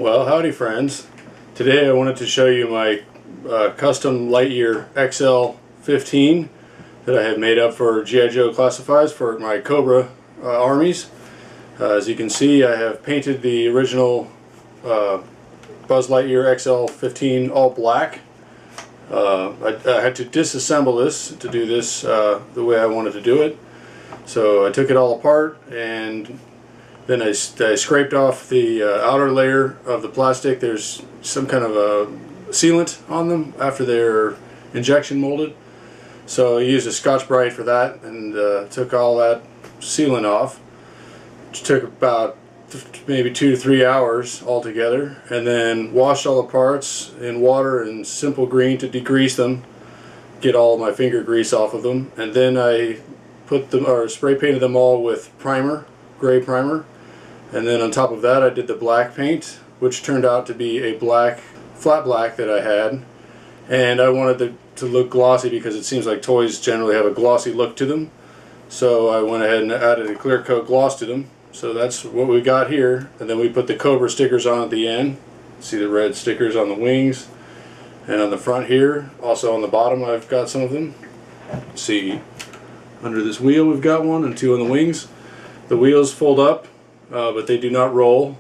Well, howdy friends. Today I wanted to show you my custom Lightyear XL-15 that I have made up for G.I. Joe classifieds for my Cobra armies. As you can see, I have painted the original Buzz Lightyear XL-15 all black. I had to disassemble this to do this the way I wanted to do it. So I took it all apart, and then I scraped off the outer layer of the plastic. There's some kind of a sealant on them after they're injection molded. So I used a Scotch-Brite for that and took all that sealant off. It took about maybe 2 to 3 hours altogether, and then washed all the parts in water and simple green to degrease them, get all my finger grease off of them, and then I put them, or spray painted them all with primer, gray primer, and then on top of that I did the black paint, which turned out to be a black, flat black that I had, and I wanted it to look glossy because it seems like toys generally have a glossy look to them. So I went ahead and added a clear coat gloss to them. So that's what we got here, and then we put the Cobra stickers on at the end. See the red stickers on the wings and on the front here. Also on the bottom I've got some of them. See, under this wheel we've got one and two on the wings. The wheels fold up, but they do not roll,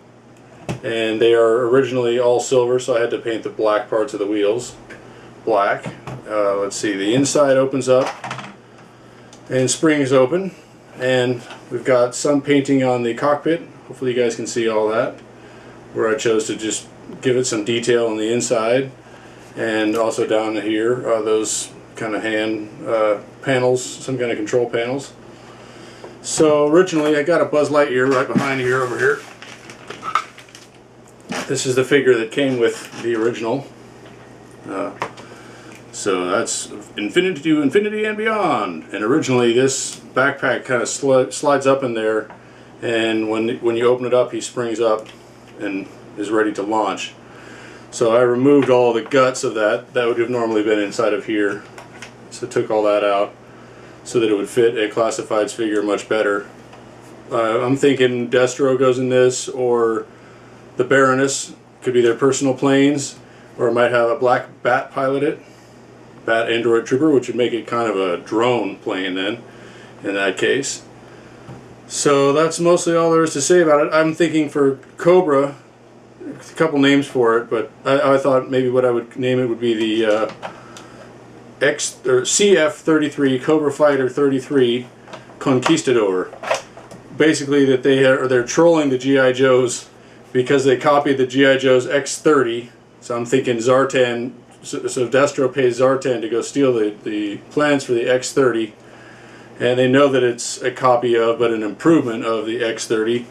and they are originally all silver, so I had to paint the black parts of the wheels black. Let's see, the inside opens up and springs open, and we've got some painting on the cockpit. Hopefully you guys can see all that, where I chose to just give it some detail on the inside, and also down here those kind of hand panels, some kind of control panels. So originally I got a Buzz Lightyear right behind here over here. This is the figure that came with the original. So that's infinity to infinity and beyond. And originally this backpack kind of slides up in there, and when you open it up he springs up and is ready to launch. So I removed all the guts of that would have normally been inside of here. So took all that out so that it would fit a classifieds figure much better. I'm thinking Destro goes in this, or the Baroness, could be their personal planes, or it might have a black bat pilot it. Bat android trooper, which would make it kind of a drone plane then, in that case. So that's mostly all there is to say about it. I'm thinking for Cobra, a couple names for it, but I thought maybe what I would name it would be the CF-33 Cobra Fighter 33 Conquistador. Basically that they're trolling the G.I. Joes because they copied the G.I. Joe's X-30. So I'm thinking Zartan. So Destro pays Zartan to go steal the plans for the X-30, and they know that it's a copy of, but an improvement of the X-30,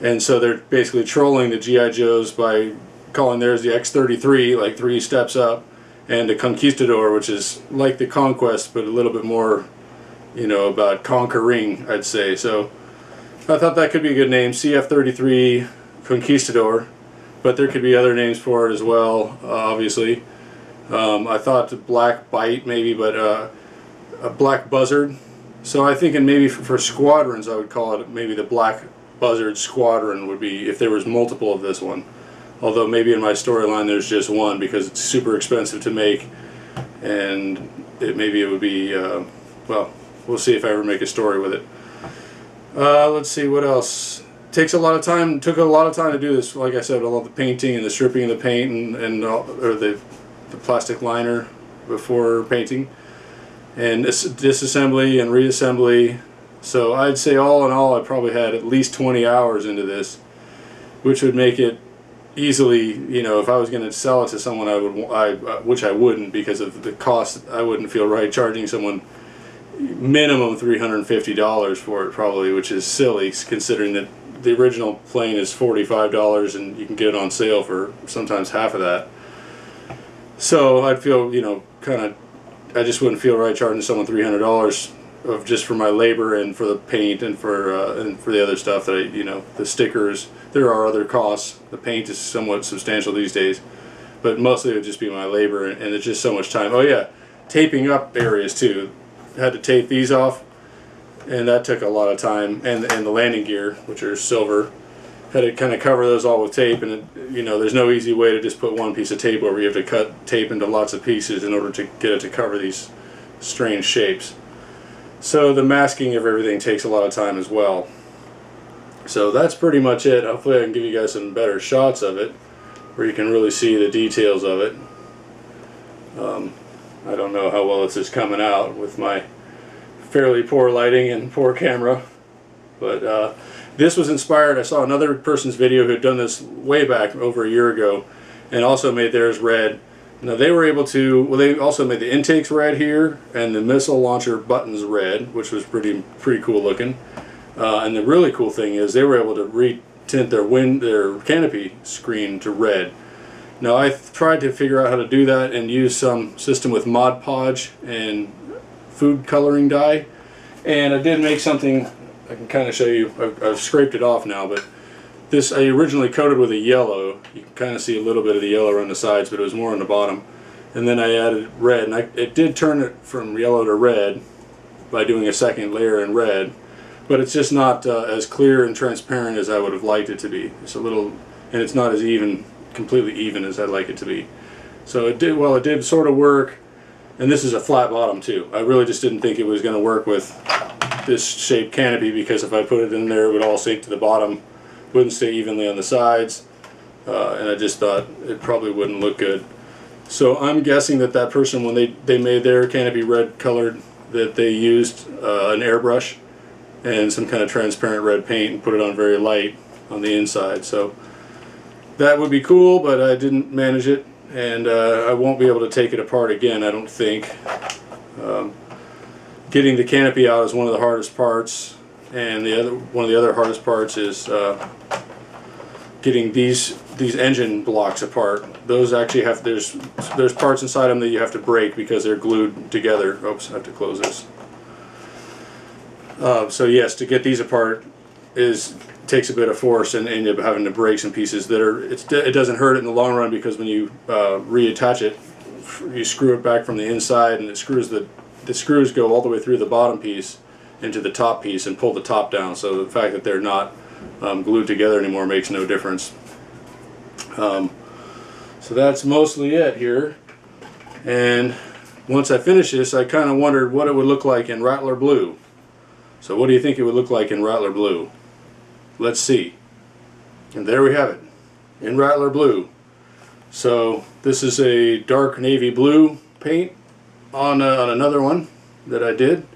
and so they're basically trolling the G.I. Joes by calling theirs the X-33, like 3 steps up, and the Conquistador, which is like the Conquest, but a little bit more, you know, about conquering, I'd say. So I thought that could be a good name, CF-33 Conquistador, but there could be other names for it as well, obviously. I thought Black Blight maybe, but a Black Buzzard. So I think maybe for squadrons I would call it maybe the Black Buzzard Squadron would be, if there was multiple of this one. Although maybe in my storyline there's just one because it's super expensive to make, and maybe it would be, well, we'll see if I ever make a story with it. Let's see what else. Takes a lot of time. Took a lot of time to do this. Like I said, all of the painting and the stripping of the paint and or the plastic liner before painting, and disassembly and reassembly. So I'd say all in all I probably had at least 20 hours into this, which would make it easily, you know, if I was going to sell it to someone, which I wouldn't because of the cost. I wouldn't feel right charging someone minimum $350 for it probably, which is silly considering that the original plane is $45 and you can get it on sale for sometimes half of that. So I'd feel, you know, kind of, I just wouldn't feel right charging someone $300 of just for my labor and for the paint and for the other stuff that I, you know, the stickers. There are other costs. The paint is somewhat substantial these days, but mostly it would just be my labor, and it's just so much time. Oh yeah, taping up areas too. Had to tape these off, and that took a lot of time, and the landing gear, which are silver, had to kind of cover those all with tape, and you know, there's no easy way to just put one piece of tape over. You have to cut tape into lots of pieces in order to get it to cover these strange shapes. So the masking of everything takes a lot of time as well. So that's pretty much it. Hopefully I can give you guys some better shots of it where you can really see the details of it. I don't know how well this is coming out with my fairly poor lighting and poor camera, but this was inspired. I saw another person's video who had done this way back over a year ago and also made theirs red. Now they were able to, well, they also made the intakes red here and the missile launcher buttons red, which was pretty cool looking. And the really cool thing is they were able to retint their canopy screen to red. Now I tried to figure out how to do that and use some system with Mod Podge and food coloring dye, and I did make something. I can kind of show you. I've scraped it off now, but this I originally coated with a yellow. You can kind of see a little bit of the yellow on the sides, but it was more on the bottom. And then I added red, and it did turn it from yellow to red by doing a second layer in red, but it's just not as clear and transparent as I would have liked it to be. It's a little, and it's not as completely even as I'd like it to be. So it did sort of work, and this is a flat bottom too. I really just didn't think it was going to work with this shaped canopy, because if I put it in there it would all sink to the bottom, wouldn't stay evenly on the sides, and I just thought it probably wouldn't look good. So I'm guessing that person, when they made their canopy red colored, that they used an airbrush and some kind of transparent red paint and put it on very light on the inside. So that would be cool, but I didn't manage it, and I won't be able to take it apart again, I don't think. Getting the canopy out is one of the hardest parts, and one of the other hardest parts is getting these engine blocks apart. Those actually there's parts inside them that you have to break because they're glued together. Oops, I have to close this. So yes, to get these apart takes a bit of force, and end up having to break some pieces it doesn't hurt it in the long run, because when you reattach it, you screw it back from the inside, and the screws go all the way through the bottom piece into the top piece and pull the top down. So the fact that they're not glued together anymore makes no difference. So that's mostly it here. And once I finish this, I kind of wondered what it would look like in Rattler Blue. So what do you think it would look like in Rattler Blue? Let's see. And there we have it, in Rattler Blue. So this is a dark navy blue paint on another one that I did,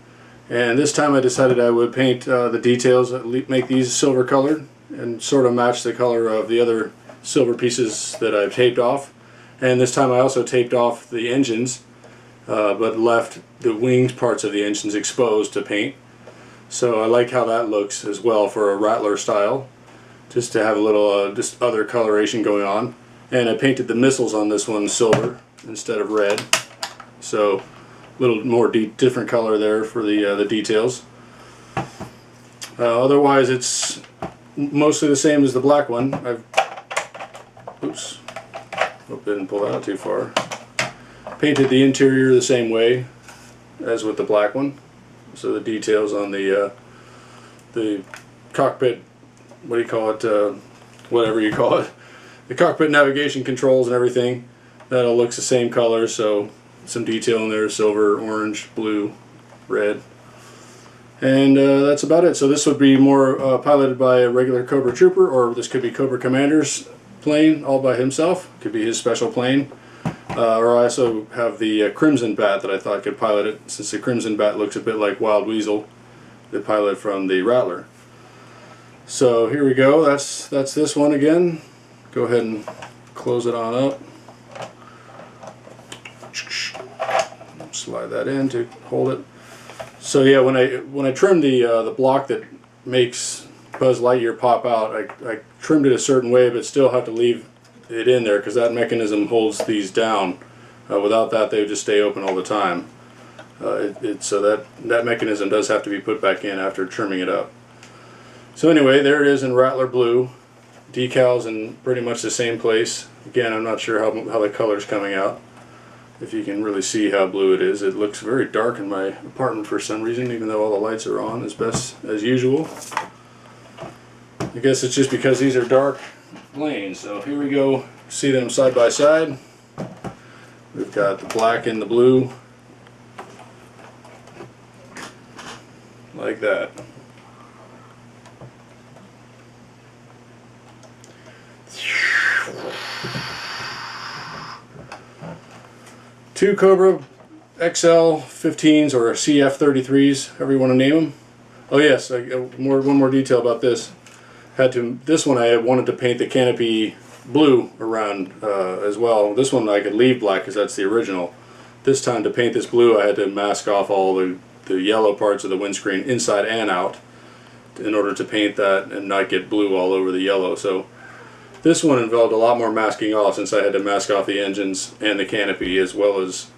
and this time I decided I would paint the details, make these silver colored and sort of match the color of the other silver pieces that I've taped off. And this time I also taped off the engines, but left the wings parts of the engines exposed to paint. So I like how that looks as well for a Rattler style, just to have a little just other coloration going on. And I painted the missiles on this one silver instead of red, so a little more different color there for the details. Otherwise it's mostly the same as the black one. Oops, hope I didn't pull that out too far. Painted the interior the same way as with the black one. So the details on the cockpit, what do you call it, whatever you call it, the cockpit navigation controls and everything, that all looks the same color. So some detail in there, silver, orange, blue, red, and that's about it. So this would be more piloted by a regular Cobra trooper, or this could be Cobra Commander's plane all by himself. Could be his special plane. Or I also have the Crimson Bat that I thought could pilot it, since the Crimson Bat looks a bit like Wild Weasel, the pilot from the Rattler. So here we go. That's this one again. Go ahead and close it on up. Slide that in to hold it. So yeah, when I trimmed the block that makes Buzz Lightyear pop out, I trimmed it a certain way, but still have to leave it in there because that mechanism holds these down. Without that, they would just stay open all the time. So that mechanism does have to be put back in after trimming it up. So anyway, there it is in Rattler Blue. Decals in pretty much the same place. Again, I'm not sure how the color's coming out. If you can really see how blue it is. It looks very dark in my apartment for some reason, even though all the lights are on as best as usual. I guess it's just because these are dark lanes. So here we go, see them side by side. We've got the black and the blue, like that. Two Cobra XL-15s or CF-33s, however you want to name them. Oh yes, one more detail about this. This one I wanted to paint the canopy blue around as well. This one I could leave black because that's the original. This time to paint this blue I had to mask off all the yellow parts of the windscreen inside and out in order to paint that and not get blue all over the yellow. So this one involved a lot more masking off since I had to mask off the engines and the canopy as well as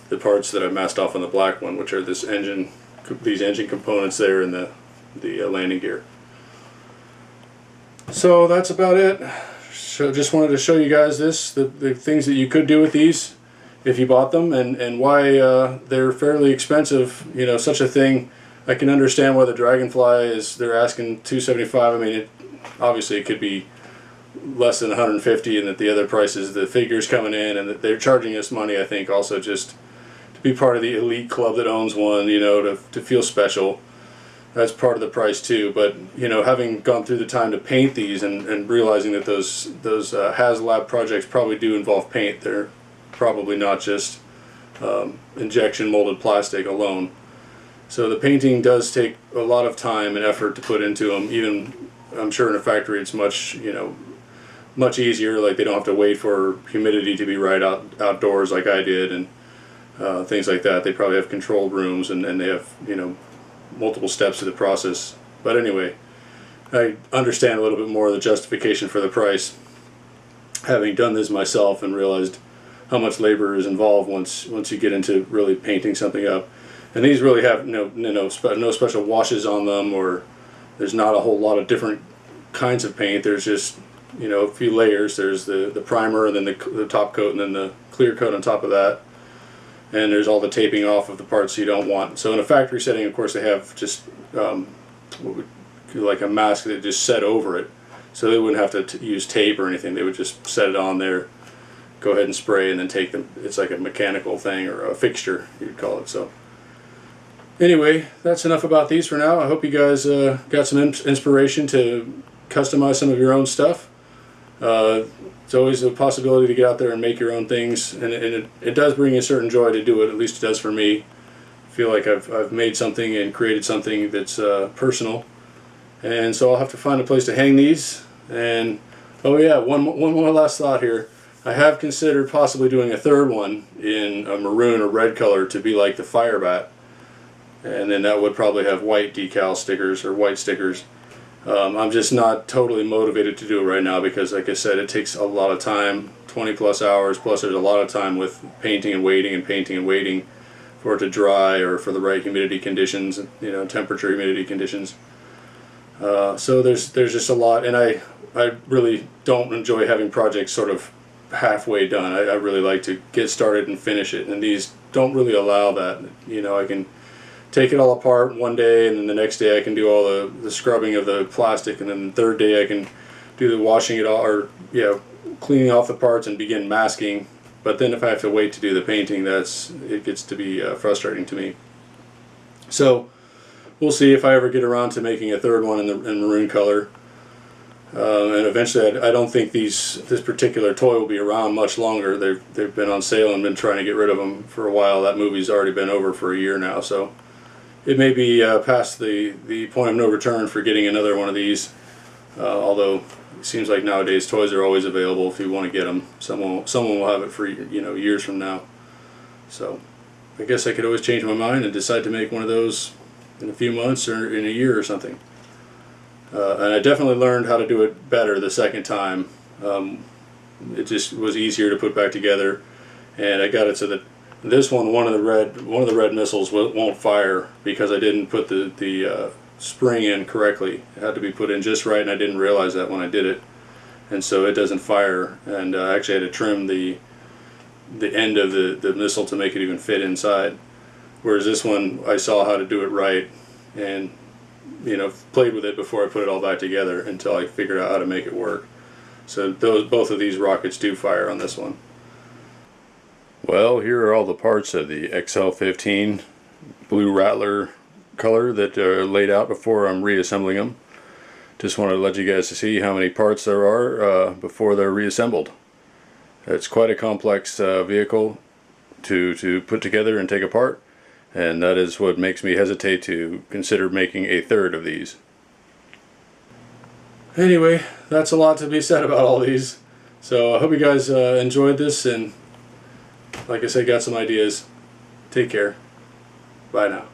the parts that I masked off on the black one, which are these engine components there and the landing gear. So that's about it. So just wanted to show you guys the things that you could do with these if you bought them, and why they're fairly expensive. You know, such a thing. I can understand why the Dragonfly they're asking $275. I mean, obviously it could be less than 150, and that the other prices, the figures coming in, and that they're charging us money. I think also just to be part of the elite club that owns one. You know, to feel special. That's part of the price too. But you know, having gone through the time to paint these and realizing that those H.I.S.S lab projects probably do involve paint. They're probably not just injection molded plastic alone. So the painting does take a lot of time and effort to put into them. Even I'm sure in a factory it's much easier. Like they don't have to wait for humidity to be right outdoors like I did, and things like that. They probably have controlled rooms and they have multiple steps to the process. But anyway, I understand a little bit more of the justification for the price, having done this myself and realized how much labor is involved once you get into really painting something up. And these really have no special washes on them, or there's not a whole lot of different kinds of paint. There's just a few layers. There's the primer, and then the top coat, and then the clear coat on top of that. And there's all the taping off of the parts you don't want. So in a factory setting, of course, they have just like a mask that just set over it, so they wouldn't have to use tape or anything. They would just set it on there, go ahead and spray, and then take them. It's like a mechanical thing, or a fixture you'd call it. So anyway, that's enough about these for now. I hope you guys got some inspiration to customize some of your own stuff. It's always a possibility to get out there and make your own things, and it does bring a certain joy to do it. At least it does for me. I feel like I've made something and created something that's personal, and so I'll have to find a place to hang these. And oh yeah, one more last thought here. I have considered possibly doing a third one in a maroon or red color to be like the Firebat, and then that would probably have white decal stickers or white stickers. I'm just not totally motivated to do it right now because, like I said, it takes a lot of time, 20 plus hours, plus there's a lot of time with painting and waiting for it to dry, or for the right humidity conditions, temperature, humidity conditions. So there's just a lot, and I really don't enjoy having projects sort of halfway done. I really like to get started and finish it, and these don't really allow that. I can take it all apart one day, and then the next day I can do all the scrubbing of the plastic, and then the third day I can do the washing it all, or cleaning off the parts and begin masking. But then if I have to wait to do the painting, it gets to be frustrating to me. So we'll see if I ever get around to making a third one in maroon color. And eventually, I don't think this particular toy will be around much longer. They've been on sale and been trying to get rid of them for a while. That movie's already been over for a year now, so it may be past the point of no return for getting another one of these. Although it seems like nowadays toys are always available if you want to get them. Someone will have it for years from now. So I guess I could always change my mind and decide to make one of those in a few months or in a year or something. And I definitely learned how to do it better the second time. It just was easier to put back together, and I got it so that this one of the red missiles won't fire because I didn't put the spring in correctly. It had to be put in just right, and I didn't realize that when I did it, and so it doesn't fire. And I actually had to trim the end of the missile to make it even fit inside. Whereas this one, I saw how to do it right, and played with it before I put it all back together until I figured out how to make it work. So both of these rockets do fire on this one. Well, here are all the parts of the XL-15 blue Rattler color that are laid out before I'm reassembling them. Just wanted to let you guys see how many parts there are before they're reassembled. It's quite a complex vehicle to put together and take apart, and that is what makes me hesitate to consider making a third of these. Anyway, that's a lot to be said about all these. So I hope you guys enjoyed this, and like I said, got some ideas. Take care. Bye now.